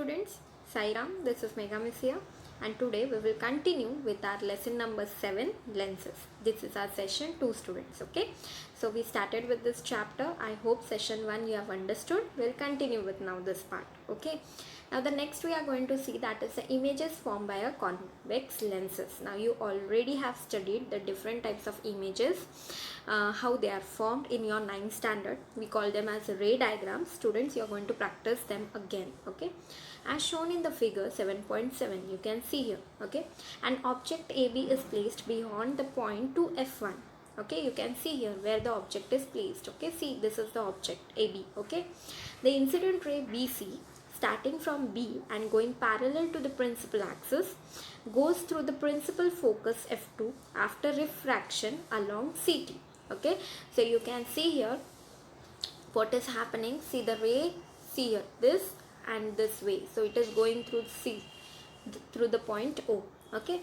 Students, Sairam, this is Megha Miss here, and today we will continue with our lesson number 7, lenses. This is our session 2, students. Okay, so we started with this chapter. I hope session 1 you have understood. We'll continue with now this part. Okay, now the next we are going to see, that is the images formed by a convex lenses. Now you already have studied the different types of images, how they are formed in your 9th standard. We call them as ray diagrams. Students, you are going to practice them again. Okay, as shown in the figure 7.7, you can see here. Okay, an object AB is placed beyond the point to F1. Okay, you can see here where the object is placed. Okay, see, this is the object AB. Okay, the incident ray BC, starting from B and going parallel to the principal axis, goes through the principal focus F2 after refraction along CT. Okay, so you can see here what is happening. See the ray, see here, this and this way. So it is going through C, through the point O. Okay,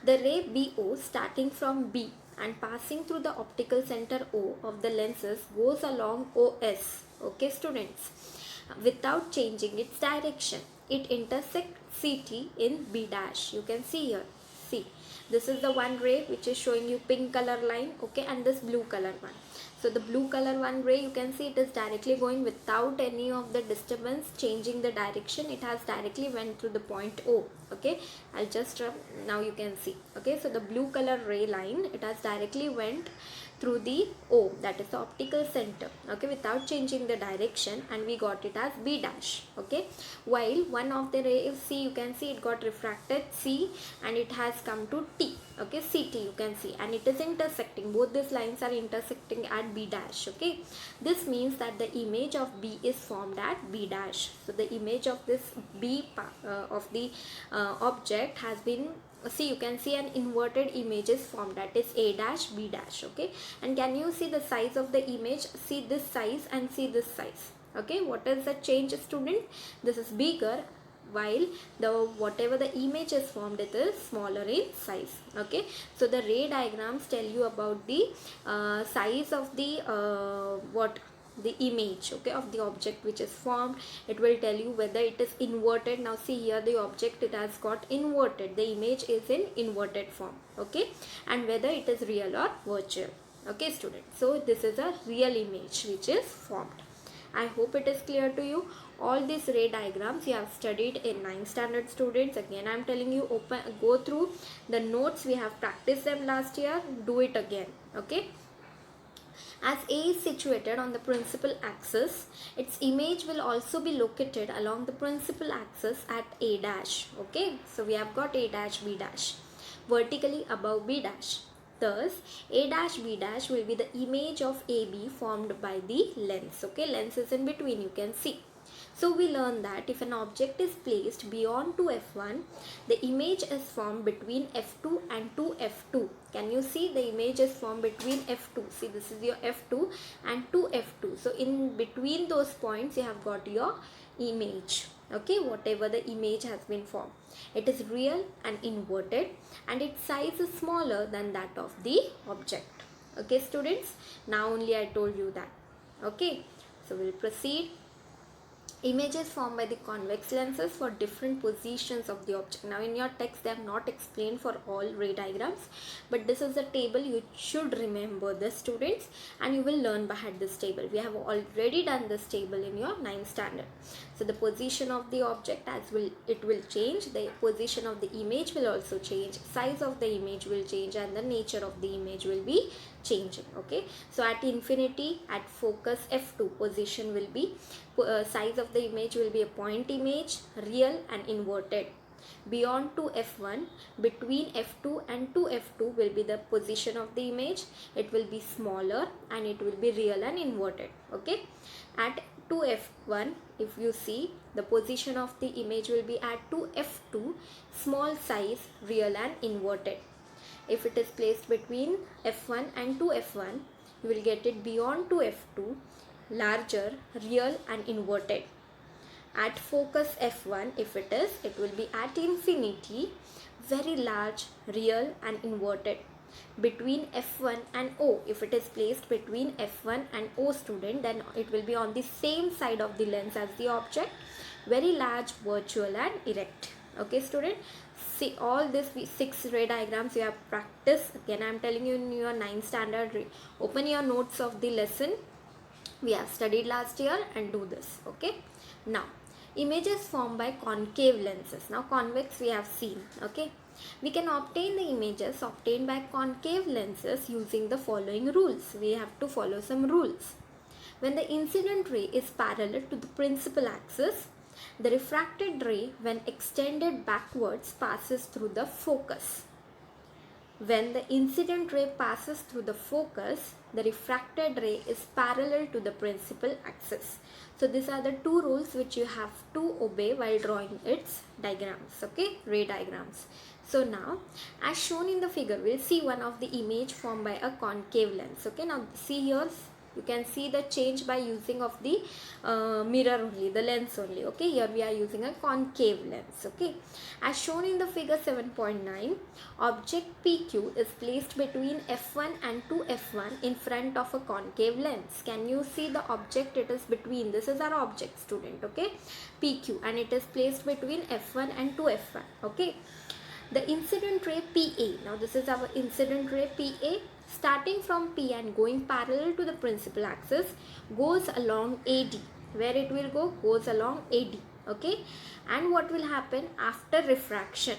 the ray BO, starting from B and passing through the optical center O of the lenses, goes along OS. Okay, students, without changing its direction. It intersects CT in B dash. You can see here. See, this is the one ray which is showing you pink color line. Okay, and this blue color one. So the blue color one ray, you can see it is directly going without any of the disturbance, changing the direction. It has directly went through the point O. Okay, I'll just now you can see. Okay, so the blue color ray line, it has directly went through the O, that is the optical center. Okay, without changing the direction, and we got it as B dash. Okay, while one of the rays C, you can see it got refracted C and it has come to T. Okay, CT, you can see, and it is intersecting, both these lines are intersecting at B dash. Okay, this means that the image of B is formed at B dash. So the image of this B of the object has been, see, you can see an inverted image is formed, that is A dash B dash. Okay, and can you see the size of the image? See this size and see this size. Okay, what is the change, student? This is bigger, while the whatever the image is formed, it is smaller in size. Okay, so the ray diagrams tell you about the size of the the image, okay, of the object which is formed. It will tell you whether it is inverted. Now see here, the object, it has got inverted, the image is in inverted form. Okay, and whether it is real or virtual. Okay, students, so this is a real image which is formed. I hope it is clear to you. All these ray diagrams you have studied in 9th standard, students. Again, I am telling you, go through the notes. We have practiced them last year. Do it again. Okay. As A is situated on the principal axis, its image will also be located along the principal axis at A dash. Okay, so we have got A dash B dash vertically above B dash. Thus, A dash B dash will be the image of AB formed by the lens. Okay, lens is in between, you can see. So we learn that if an object is placed beyond to F1, the image is formed between F2 and 2F2. Can you see the image is formed between F2? See, this is your F2 and 2F2. So in between those points, you have got your image. Okay, whatever the image has been formed. It is real and inverted, and its size is smaller than that of the object. Okay, students, now only I told you that. Okay, so we'll proceed. Images formed by the convex lenses for different positions of the object. Now in your text, they have not explained for all ray diagrams, but this is a table. You should remember this, students, and you will learn by heart this table. We have already done this table in your 9th standard. So the position of the object, it will change. The position of the image will also change. Size of the image will change, and the nature of the image will be changing. Okay, so at infinity, at focus F2, position will be, size of the image will be a point image, real and inverted. Beyond to F1, between F2 and 2F2 will be the position of the image. It will be smaller and it will be real and inverted. Okay, at 2F1, if you see, the position of the image will be at 2F2, small size, real and inverted. If it is placed between F1 and 2F1, you will get it beyond 2F2, larger, real and inverted. At focus F1, if it is, it will be at infinity, very large, real and inverted. Between F1 and O, if it is placed between F1 and O, student, then it will be on the same side of the lens as the object, very large, virtual and erect. Okay student, see all this 6 ray diagrams you have practiced. Again I am telling you, in your 9th standard, open your notes of the lesson we have studied last year and do this. Okay, now images formed by concave lenses. Now convex we have seen. Okay, we can obtain the images obtained by concave lenses using the following rules. We have to follow some rules. When the incident ray is parallel to the principal axis, the refracted ray, when extended backwards, passes through the focus. When the incident ray passes through the focus, the refracted ray is parallel to the principal axis. So these are the two rules which you have to obey while drawing its diagrams. Okay, ray diagrams. So now, as shown in the figure, we'll see one of the image formed by a concave lens. Okay, now see here, you can see the change by using of the mirror only, the lens only. Okay, here we are using a concave lens. Okay, as shown in the figure 7.9, object PQ is placed between F1 and 2F1 in front of a concave lens. Can you see the object? It is between. This is our object, student. Okay, PQ, and it is placed between F1 and 2F1. Okay, the incident ray PA. Now this is our incident ray PA. Starting from P and going parallel to the principal axis, goes along AD. Where it will go? Goes along AD. Okay, and what will happen after refraction?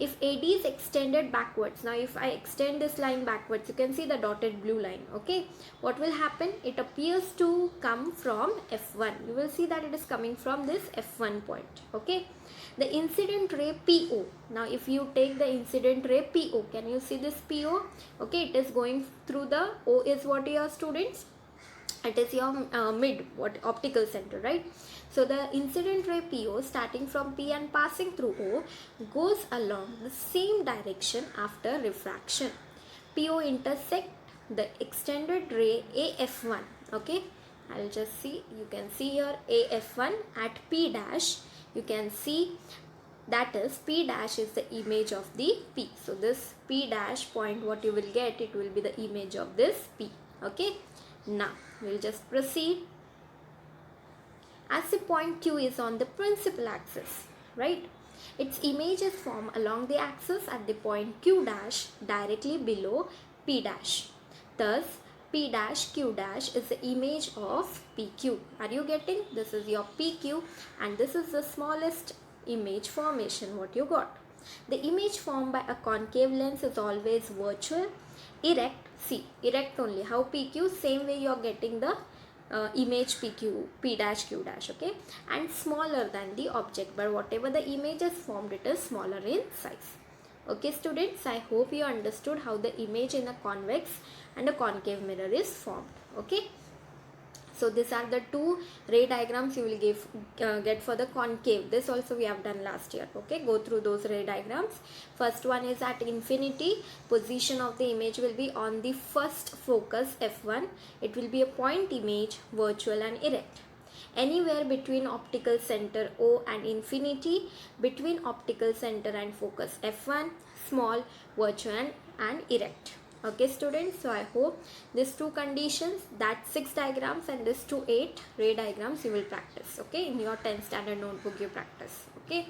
If AD is extended backwards, now if I extend this line backwards, you can see the dotted blue line. Okay, what will happen? It appears to come from F1. You will see that it is coming from this F1 point. Okay, the incident ray PO. Now if you take the incident ray PO, can you see this PO? Okay, it is going through the O is what, your students? It is your optical center, right? So the incident ray PO, starting from P and passing through O, goes along the same direction after refraction. PO intersect the extended ray AF1. Okay, I'll just see, you can see here AF1 at P dash. You can see that is P dash is the image of the P. So this P dash point, what you will get, it will be the image of this P. Okay, now we'll just proceed. As the point Q is on the principal axis, right, its image is formed along the axis at the point Q dash directly below P dash. Thus P dash Q dash is the image of PQ. Are you getting? This is your PQ and this is the smallest image formation what you got. The image formed by a concave lens is always virtual, erect. See, erect only. How PQ? Same way you are getting the image PQ, P dash Q dash. Okay, and smaller than the object, but whatever the image is formed, it is smaller in size. Okay students, I hope you understood how the image in a convex and a concave mirror is formed. Okay, so these are the two ray diagrams you will get for the concave. This also we have done last year. Okay, go through those ray diagrams. First one is at infinity. Position of the image will be on the first focus F1. It will be a point image, virtual and erect. Anywhere between optical center O and infinity, between optical center and focus F1, small, virtual and erect. Okay students, so I hope these two conditions, that 6 diagrams and this 8 ray diagrams you will practice. Okay, in your 10th standard notebook you practice. Okay,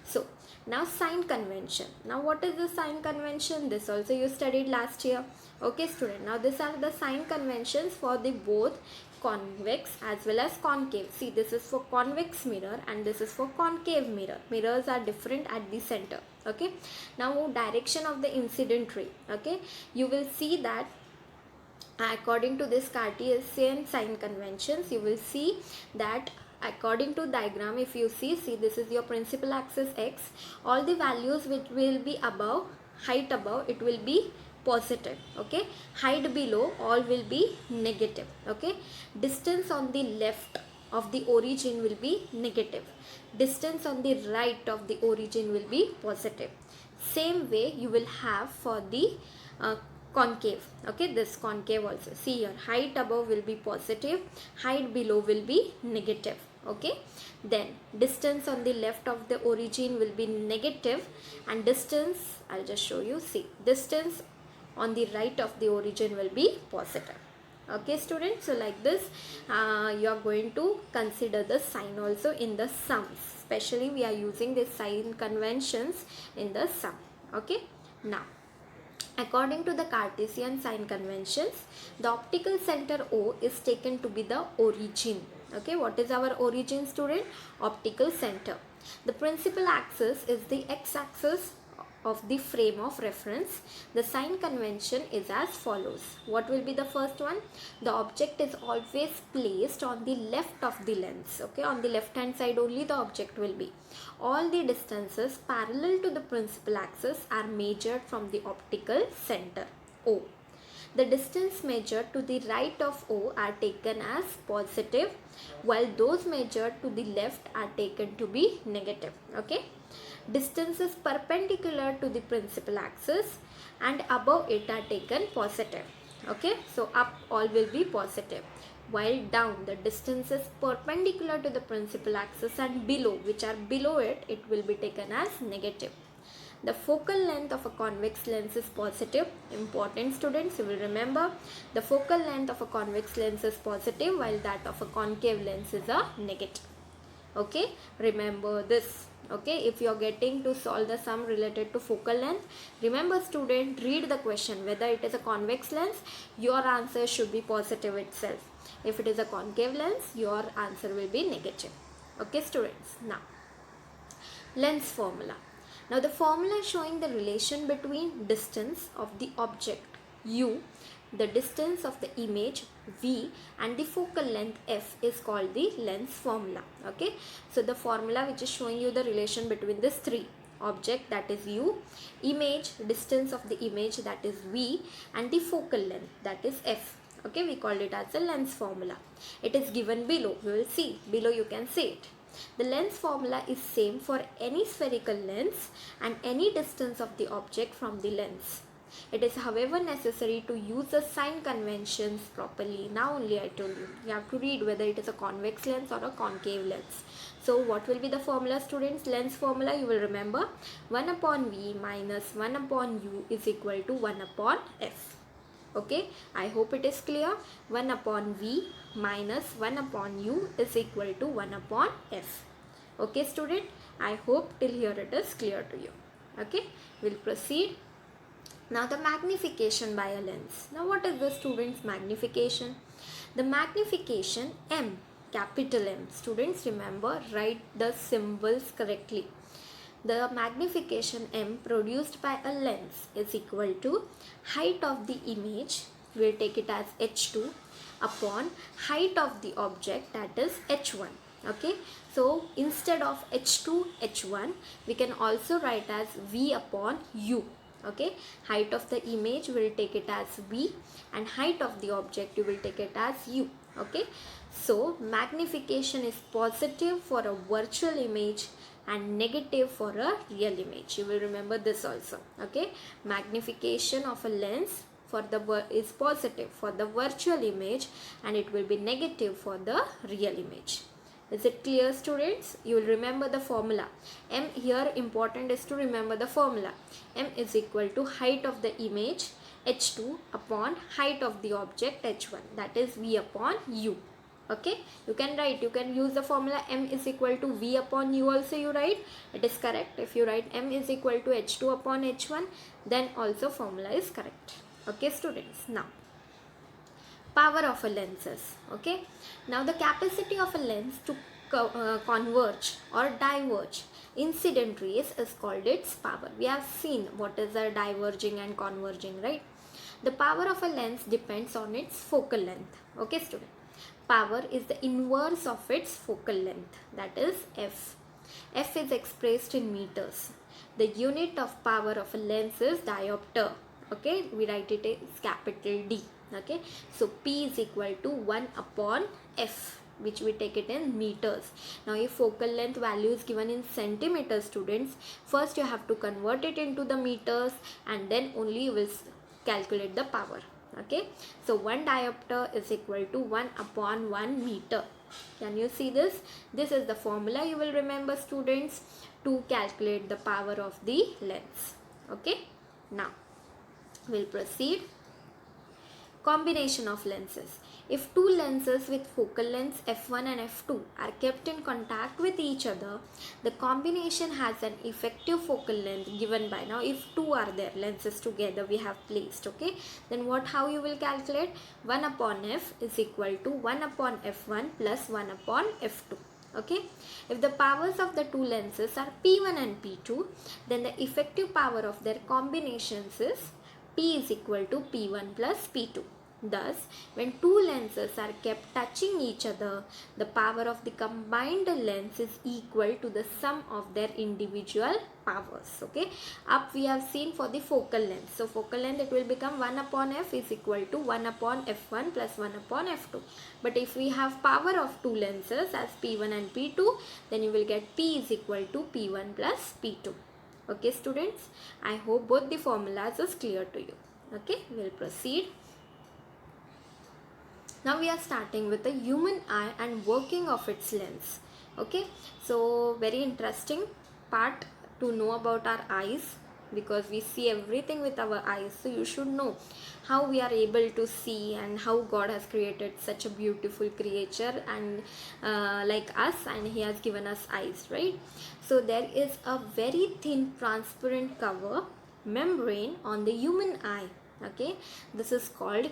so now sign convention. Now what is the sign convention? This also you studied last year. Okay student, now these are the sign conventions for the both convex as well as concave. See, this is for convex mirror and this is for concave mirror. Mirrors are different at the center. Okay, now direction of the incident ray. Okay, you will see that according to this Cartesian sign conventions, you will see that according to diagram, if you see this is your principal axis X. All the values which will be above, height above, it will be positive. Okay, height below, all will be negative. Okay, distance on the left of the origin will be negative. Distance on the right of the origin will be positive. Same way you will have for the concave. Okay, this concave also. See here, height above will be positive, height below will be negative. Okay, then distance on the left of the origin will be negative and distance, I'll just show you. See, distance on the right of the origin will be positive. Okay students, so like this you are going to consider the sign also in the sums, especially we are using this sign conventions in the sum. Okay, now according to the Cartesian sign conventions, the optical center O is taken to be the origin. Okay, what is our origin student? Optical center. The principal axis is the x-axis of the frame of reference. The sign convention is as follows. What will be the first one? The object is always placed on the left of the lens. Okay, on the left hand side only the object will be. All the distances parallel to the principal axis are measured from the optical center O. The distance measured to the right of O are taken as positive, while those measured to the left are taken to be negative. Okay. Distances perpendicular to the principal axis and above it are taken positive. Okay. So up all will be positive, while down the distances perpendicular to the principal axis and below, which are below it, it will be taken as negative. The focal length of a convex lens is positive. Important students, you will remember the focal length of a convex lens is positive, while that of a concave lens is a negative. Okay, remember this. Okay, if you are getting to solve the sum related to focal length, remember student, read the question. Whether it is a convex lens, your answer should be positive itself. If it is a concave lens, your answer will be negative. Okay students, now lens formula. Now the formula is showing the relation between distance of the object u, the distance of the image v, and the focal length f is called the lens formula. Okay, so the formula which is showing you the relation between these three: object, that is u, image, distance of the image, that is v, and the focal length, that is f. Okay, we called it as the lens formula. It is given below. We will see below, you can see it. The lens formula is same for any spherical lens and any distance of the object from the lens. It is however necessary to use the sign conventions properly. Now only I told you, you have to read whether it is a convex lens or a concave lens. So what will be the formula students? Lens formula you will remember 1 upon v minus 1 upon u is equal to 1 upon f. Okay, I hope it is clear. 1 upon v minus 1 upon u is equal to 1 upon f. Okay student, I hope till here it is clear to you. Okay, we'll proceed. Now the magnification by a lens. Now what is the students magnification? The magnification M, capital M. Students remember, write the symbols correctly. The magnification M produced by a lens is equal to height of the image, we will take it as h2, upon height of the object, that is h1. Okay, so instead of h2 h1 we can also write as v upon u. Okay, height of the image we will take it as v, and height of the object you will take it as u. Okay, so magnification is positive for a virtual image and negative for a real image. You will remember this also. Okay, magnification of a lens for the is positive for the virtual image and it will be negative for the real image. Is it clear students? You will remember the formula. M here important is to remember the formula. M is equal to height of the image h2 upon height of the object h1, that is v upon u. Okay, you can write, you can use the formula M is equal to v upon u also you write. It is correct. If you write M is equal to h2 upon h1, then also formula is correct. Okay students, now power of a lenses. Okay, now the capacity of a lens to converge or diverge incident rays is called its power. We have seen what is the diverging and converging, right? The power of a lens depends on its focal length. Okay student, power is the inverse of its focal length, that is f. F is expressed in meters. The unit of power of a lens is diopter. Okay, we write it as capital D. Okay, so P is equal to 1 upon F, which we take it in meters. Now if focal length value is given in centimeters students, first you have to convert it into the meters and then only you will calculate the power. Okay, so 1 diopter is equal to 1 upon 1 meter. Can you see this? This is the formula you will remember students to calculate the power of the lens. Okay, now we'll proceed. Combination of lenses. If two lenses with focal lengths f1 and f2 are kept in contact with each other, the combination has an effective focal length given by, now if two are there, lenses together we have placed, okay, then how you will calculate? 1 upon f is equal to 1 upon f1 plus 1 upon f2. Okay, if the powers of the two lenses are p1 and p2, then the effective power of their combinations is p is equal to p1 plus p2. Thus, when two lenses are kept touching each other, the power of the combined lens is equal to the sum of their individual powers. Okay, up we have seen for the focal length. So, focal length, it will become 1 upon f is equal to 1 upon f1 plus 1 upon f2. But if we have power of two lenses as p1 and p2, then you will get p is equal to p1 plus p2. Okay, students, I hope both the formulas is clear to you. Okay, we'll proceed. Now we are starting with the human eye and working of its lens. Okay, so very interesting part to know about our eyes, because we see everything with our eyes. So you should know how we are able to see and how God has created such a beautiful creature and like us, and He has given us eyes, right? So there is a very thin transparent cover membrane on the human eye. Okay, this is called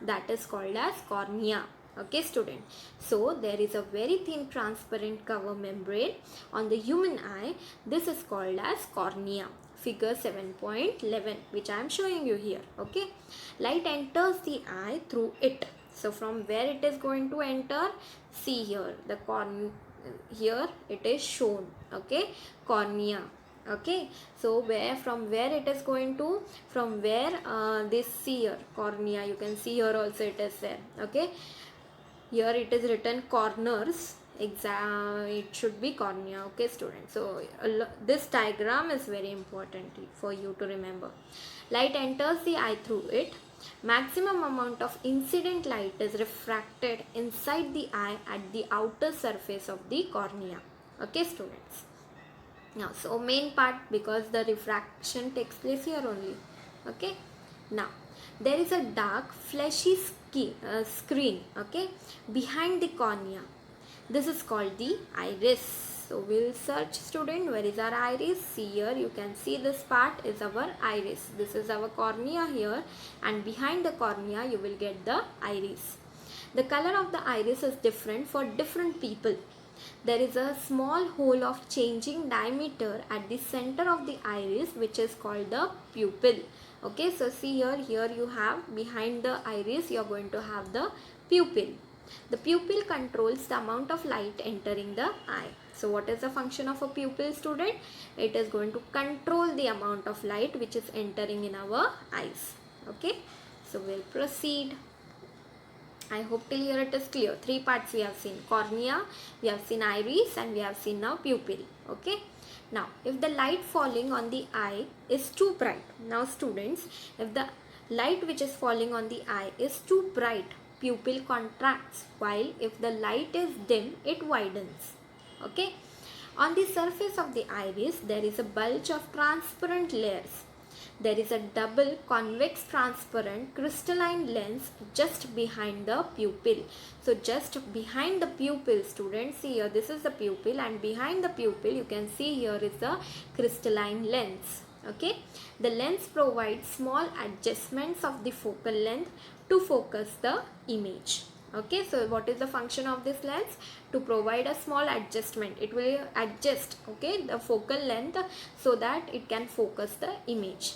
that is called as cornea. Okay, student, so there is a very thin transparent cover membrane on the human eye. This is called as cornea, figure 7.11, which I am showing you here. Okay, light enters the eye through it. So from where it is going to enter? See here, the here it is shown. Okay, cornea. Okay, so from where it is going to? From where this here, cornea, you can see here also it is there. Okay, here it is written corners, it should be cornea. Okay, students, so this diagram is very important for you to remember. Light enters the eye through it. Maximum amount of incident light is refracted inside the eye at the outer surface of the cornea. Okay, students. Now, so main part, because the refraction takes place here only. Okay, now there is a dark fleshy screen, okay, behind the cornea. This is called the iris. So we'll search, student, where is our iris? See here, you can see this part is our iris. This is our cornea here, and behind the cornea you will get the iris. The color of the iris is different for different people. There is a small hole of changing diameter at the center of the iris, which is called the pupil. Okay, so see here, you have behind the iris, you are going to have the pupil. The pupil controls the amount of light entering the eye. So what is the function of a pupil, student? It is going to control the amount of light which is entering in our eyes. Okay, so we'll proceed. I hope till here it is clear. Three parts we have seen: cornea, we have seen iris, and we have seen now pupil. Okay. Now, if the light falling on the eye is too bright, now students, if the light which is falling on the eye is too bright, pupil contracts, while if the light is dim, it widens. Okay. On the surface of the iris, there is a bulge of transparent layers. There is a double convex transparent crystalline lens just behind the pupil. So just behind the pupil, students, see here, this is the pupil, and behind the pupil you can see here is the crystalline lens. Okay, the lens provides small adjustments of the focal length to focus the image. Okay, so what is the function of this lens? To provide a small adjustment. It will adjust, okay, the focal length so that it can focus the image.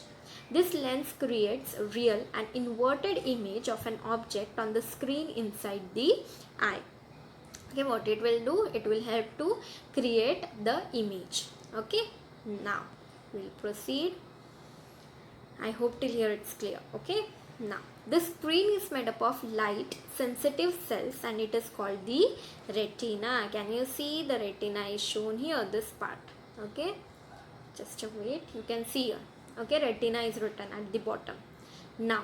This lens creates a real and inverted image of an object on the screen inside the eye. Okay, what it will do? It will help to create the image. Okay, now we'll proceed. I hope till here it's clear. Okay, now the screen is made up of light sensitive cells and it is called the retina. Can you see the retina is shown here, this part? Okay, just wait, you can see here. Okay, retina is written at the bottom. Now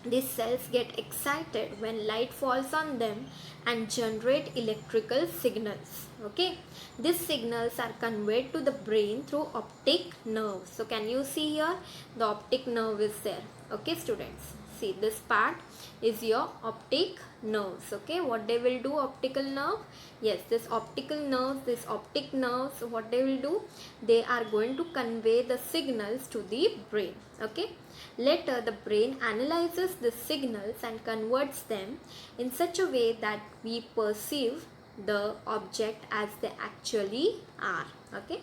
these cells get excited when light falls on them and generate electrical signals. Okay, these signals are conveyed to the brain through optic nerves. So can you see here, the optic nerve is there. Okay, students, see this part is your optic nerves. Okay, what they will do, optical nerve, yes, this optical nerves, this optic nerves, what they will do, they are going to convey the signals to the brain. Okay, later the brain analyzes the signals and converts them in such a way that we perceive the object as they actually are. Okay,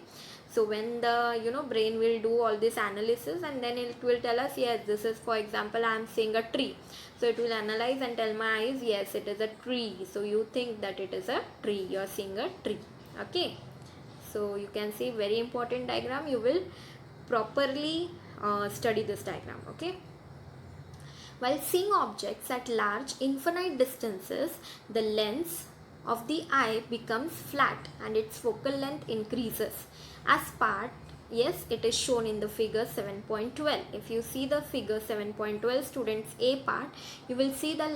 so when the brain will do all this analysis, and then it will tell us, yes, this is, for example, I am seeing a tree, so it will analyze and tell my eyes, yes, it is a tree, so you think that it is a tree, you are seeing a tree. Okay, so you can see, very important diagram, you will properly study this diagram. Okay, while seeing objects at large infinite distances, the lens of the eye becomes flat and its focal length increases. As part, yes, it is shown in the figure 7.12. If you see the figure 7.12, students, A part, you will see the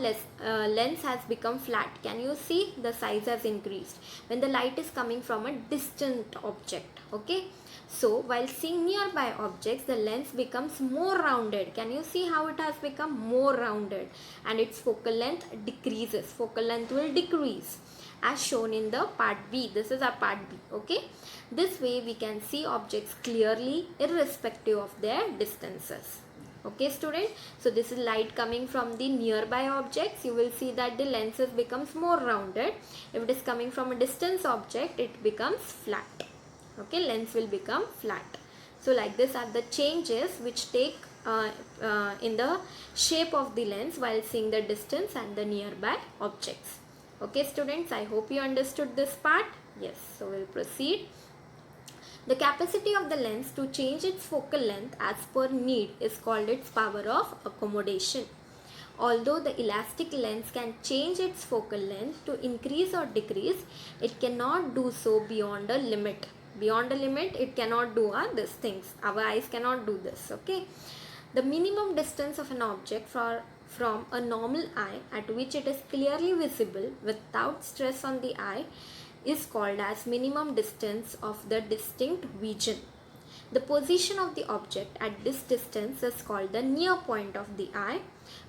lens has become flat. Can you see the size has increased when the light is coming from a distant object? Okay, so while seeing nearby objects, the lens becomes more rounded. Can you see how it has become more rounded, and its focal length decreases. Focal length will decrease as shown in the part B. This is our part B. Okay, this way we can see objects clearly irrespective of their distances. Okay, student, so this is light coming from the nearby objects. You will see that the lenses becomes more rounded. If it is coming from a distance object, it becomes flat. Okay, lens will become flat. So like this are the changes which take in the shape of the lens while seeing the distance and the nearby objects. Okay, students, I hope you understood this part. Yes, so we'll proceed. The capacity of the lens to change its focal length as per need is called its power of accommodation. Although the elastic lens can change its focal length to increase or decrease, it cannot do so beyond a limit. Beyond a limit, it cannot do these things. Our eyes cannot do this. Okay, the minimum distance of an object from a normal eye at which it is clearly visible without stress on the eye is called as minimum distance of the distinct vision. The position of the object at this distance is called the near point of the eye.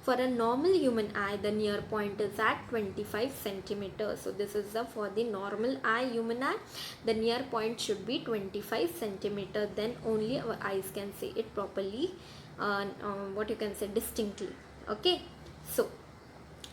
For a normal human eye, the near point is at 25 centimeters. So this is for the normal eye, human eye, the near point should be 25 centimeters. Then only our eyes can see it properly, what you can say, distinctly. Okay, so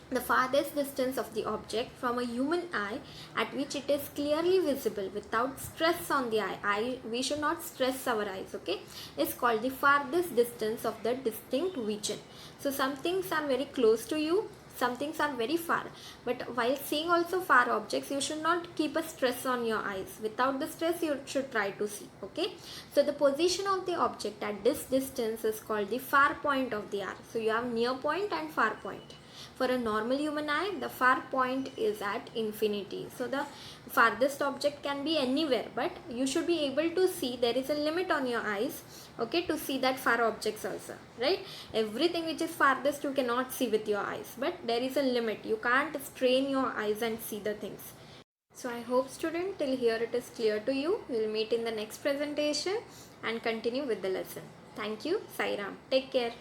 the farthest distance of the object from a human eye at which it is clearly visible without stress on the eye, we should not stress our eyes, okay, is called the farthest distance of the distinct vision. So some things are very close to you, some things are very far, but while seeing also far objects, you should not keep a stress on your eyes. Without the stress, you should try to see. Okay, so the position of the object at this distance is called the far point of the eye. So you have near point and far point. For a normal human eye, the far point is at infinity. So the farthest object can be anywhere, but you should be able to see, there is a limit on your eyes, okay, to see that far objects also, right? Everything which is farthest you cannot see with your eyes, but there is a limit. You can't strain your eyes and see the things. So I hope, student, till here it is clear to you. We will meet in the next presentation and continue with the lesson. Thank you. Sai Ram. Take care.